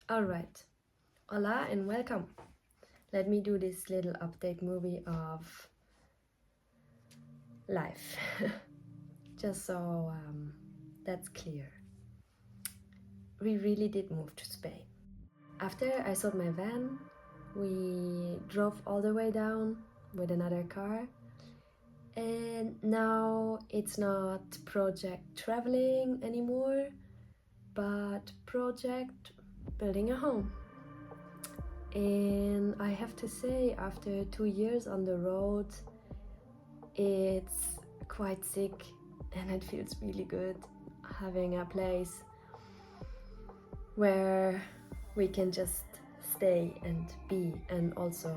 Alright, hola and welcome. Let me do this little update movie of life. Just so that's clear. We really did move to Spain. After I sold my van, we drove all the way down with another car. And now it's not project traveling anymore, but project building a home. And I have to say, after 2 years on the road, it's quite sick and it feels really good having a place where we can just stay and be, and also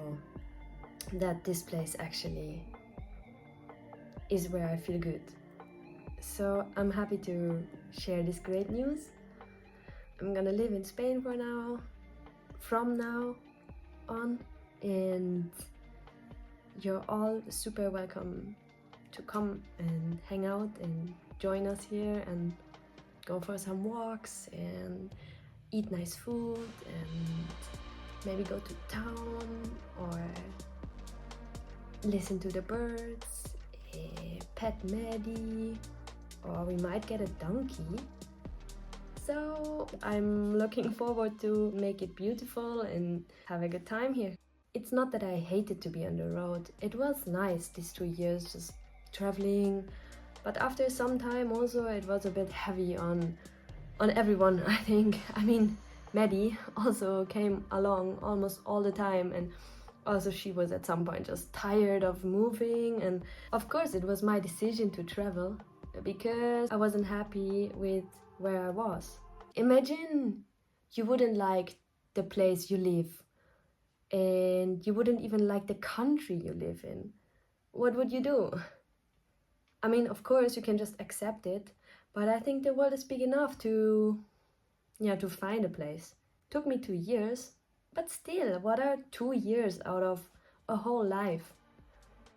that this place actually is where I feel good. So I'm happy to share this great news. I'm gonna live in Spain from now on, and you're all super welcome to come and hang out and join us here and go for some walks and eat nice food and maybe go to town or listen to the birds, pet Maddie, or we might get a donkey. So I'm looking forward to make it beautiful and have a good time here. It's not that I hated to be on the road. It was nice these 2 years just traveling, but after some time also it was a bit heavy on everyone, I think. I mean, Maddie also came along almost all the time, and also she was at some point just tired of moving. And of course it was my decision to travel because I wasn't happy with where I was. Imagine you wouldn't like the place you live and you wouldn't even like the country you live in. What would you do? I mean, of course you can just accept it, but I think the world is big enough to find a place. Took me 2 years, but still, what are 2 years out of a whole life?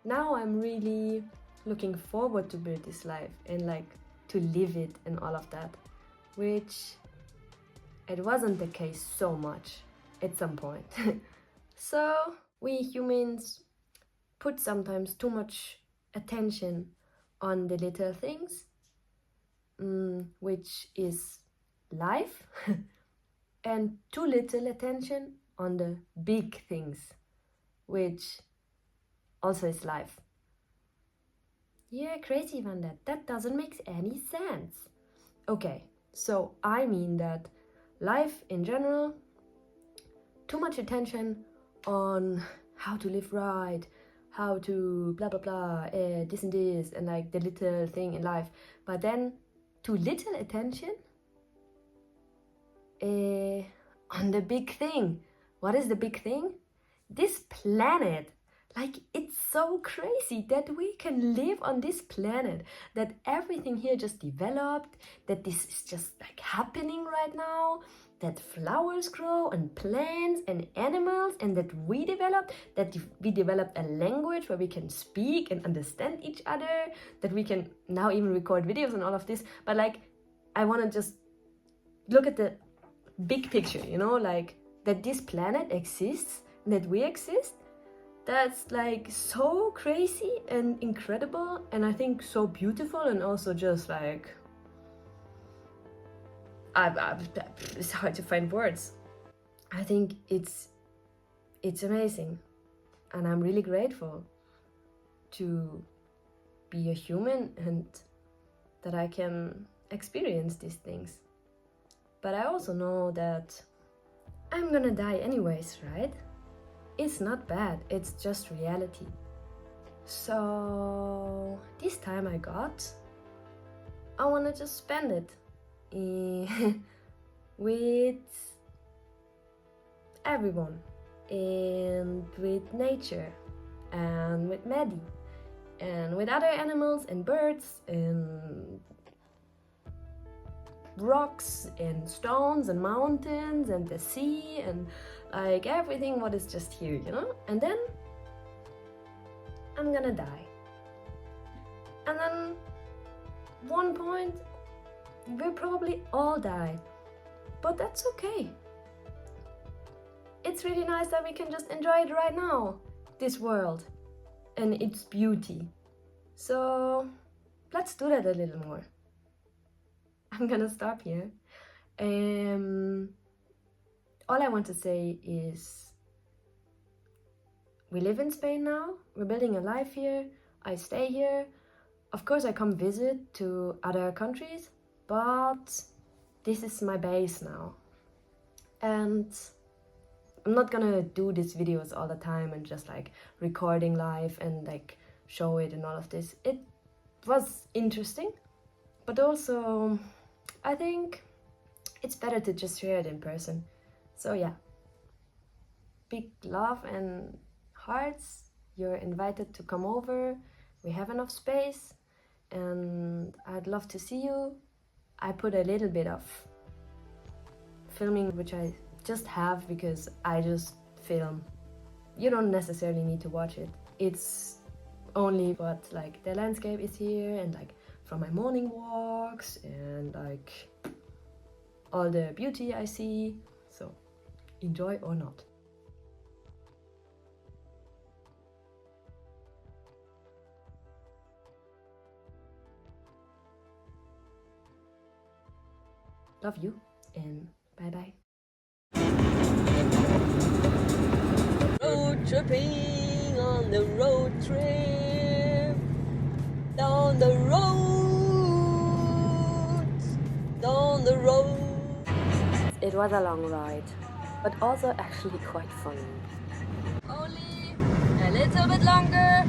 Now I'm really looking forward to build this life and to live it and all of that, which it wasn't the case so much at some point. So we humans put sometimes too much attention on the little things, which is life, and too little attention on the big things, which also is life. Yeah, crazy one, that doesn't make any sense. Okay, so I mean that life in general, too much attention on how to live right, how to blah blah blah, this and this, and the little thing in life, but then too little attention on the big thing. What is the big thing? This planet. It's so crazy that we can live on this planet, that everything here just developed, that this is just happening right now, that flowers grow and plants and animals, and that we developed a language where we can speak and understand each other, that we can now even record videos and all of this. But I want to just look at the big picture, that this planet exists, that we exist. That's so crazy and incredible, and I think so beautiful, and also just it's hard to find words. I think it's amazing, and I'm really grateful to be a human and that I can experience these things. But I also know that I'm gonna die anyways, right? It's not bad, it's just reality. So this time I wanna just spend it with everyone, and with nature, and with Maddie, and with other animals and birds and rocks and stones and mountains and the sea and everything what is just here, and then I'm gonna die, and then one point we'll probably all die, but that's okay. it's really nice that we can just enjoy it right now, this world and its beauty. So let's do that a little more. I'm gonna stop here. All I want to say is we live in Spain now, we're building a life here, I stay here. Of course I come visit to other countries, but this is my base now. And I'm not gonna do these videos all the time and just like recording live and like show it and all of this. It was interesting, but also I think it's better to just share it in person. So yeah, big love and hearts. You're invited to come over. We have enough space and I'd love to see you. I put a little bit of filming, which I just have because I just film. You don't necessarily need to watch it. It's only what like the landscape is here and like from my morning walks and like all the beauty I see. So enjoy or not. Love you and bye bye. Road tripping on the road trip, down the road. It was a long ride, but also actually quite fun. Only a little bit longer.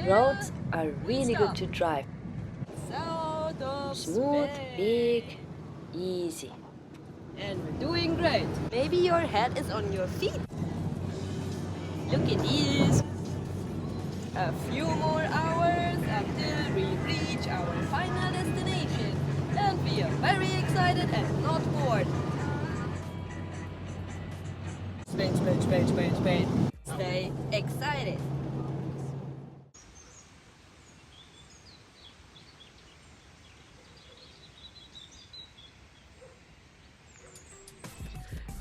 Roads are really good to drive. Smooth, big, easy. And we're doing great. Maybe your head is on your feet. Look at this. A few more hours until we reach our final destination. And we are very excited and not bored. Spain, Spain, Spain, Spain, Spain. Stay excited.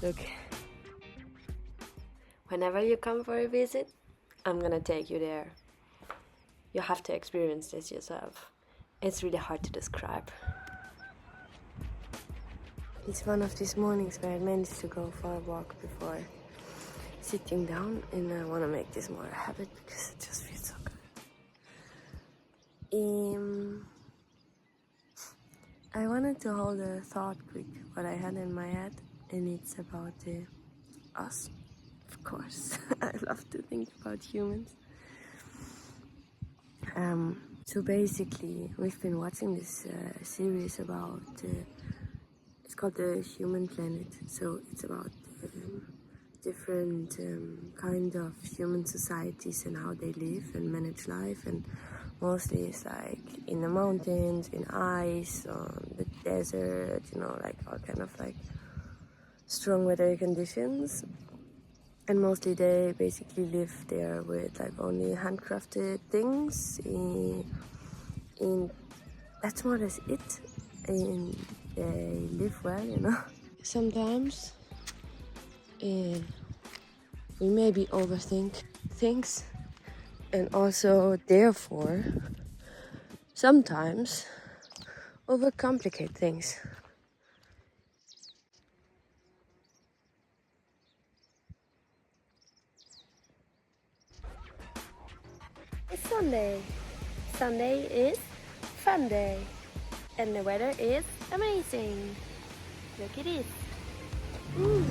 Look, whenever you come for a visit, I'm gonna take you there. You have to experience this yourself. It's really hard to describe. It's one of these mornings where I managed to go for a walk before sitting down, and I want to make this more a habit because it just feels so good. I wanted to hold a thought quick, what I had in my head, and it's about us, of course. I love to think about humans. So basically, we've been watching this series about, it's called The Human Planet. So it's about different kind of human societies and how they live and manage life, and mostly it's like in the mountains, in ice, on the desert, you know, like all kind of like strong weather conditions. And mostly they basically live there with like only handcrafted things. In that's more or less it. And they live well, you know. Sometimes we maybe overthink things, and also therefore sometimes overcomplicate things. It's Sunday. Sunday is fun day. And the weather is amazing. Look at it. Ooh.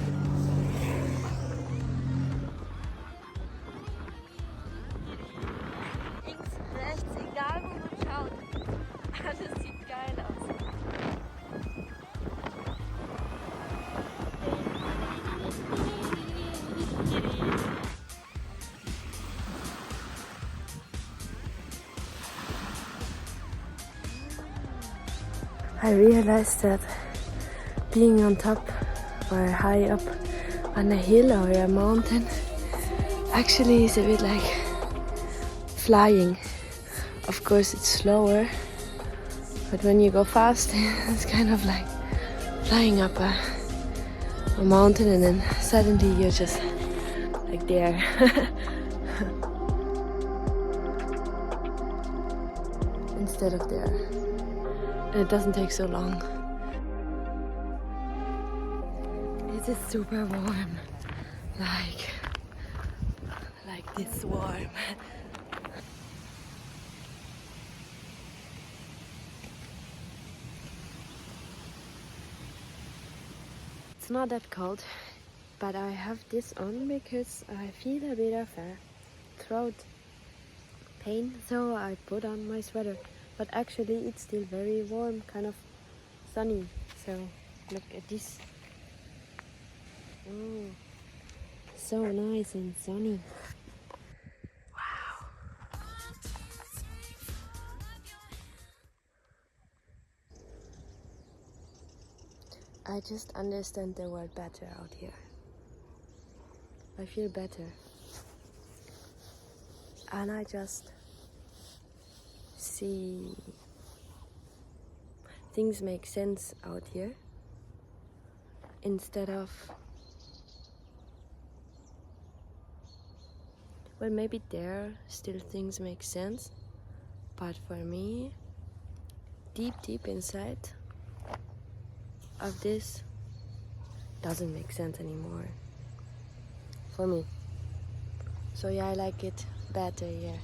Links, rechts, egal wo man schaut. Alles sieht geil aus. I realized that being on top or high up on a hill or a mountain actually is a bit like flying. Of course it's slower, but when you go fast it's kind of like flying up a a mountain and then suddenly you're just like there. Instead of there. And it doesn't take so long. It is super warm. Like this warm. It's not that cold, but I have this on because I feel a bit of a throat pain, so I put on my sweater. But actually it's still very warm, kind of sunny. So look at this. Oh, so nice and sunny. Wow. I just understand the world better out here. I feel better. And I just see things make sense out here instead of, well, maybe there still things make sense, but for me, deep inside of this doesn't make sense anymore for me. So yeah, I like it better here.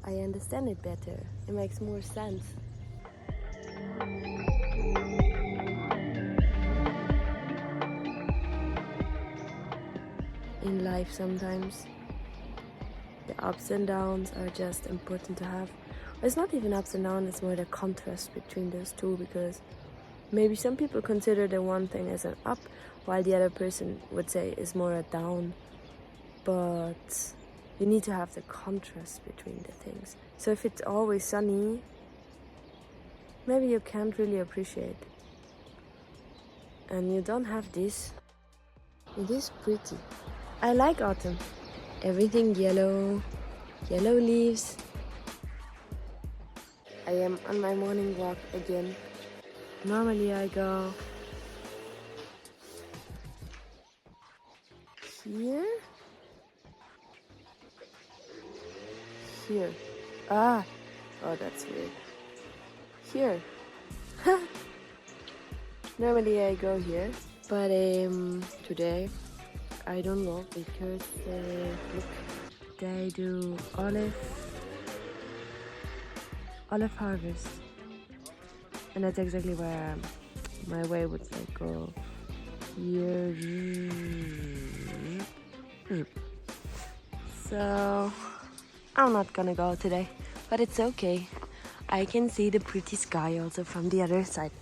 I understand it better. It makes more sense. In life sometimes the ups and downs are just important to have. It's not even ups and downs, it's more the contrast between those two, because maybe some people consider the one thing as an up while the other person would say is more a down. But you need to have the contrast between the things. So if it's always sunny, maybe you can't really appreciate. And you don't have this. It is pretty. I like autumn. Everything yellow, yellow leaves. I am on my morning walk again. Normally I go here. Here. Ah, oh, that's weird. Here. Normally I go here, but today I don't go because look, they do olive harvest, and that's exactly where my way would like go here. So I'm not gonna go today, but it's okay. I can see the pretty sky also from the other side.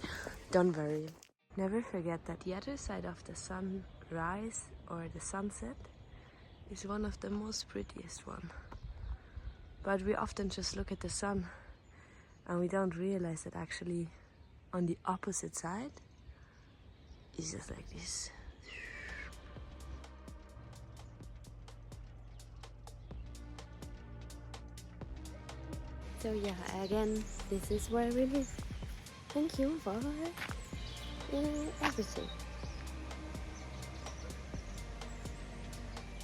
Don't worry. Never forget that the other side of the sunrise or the sunset is one of the most prettiest one. But we often just look at the sun and we don't realize that actually on the opposite side is just like this. So yeah, again, this is where we live. Thank you for everything.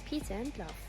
Peace and love.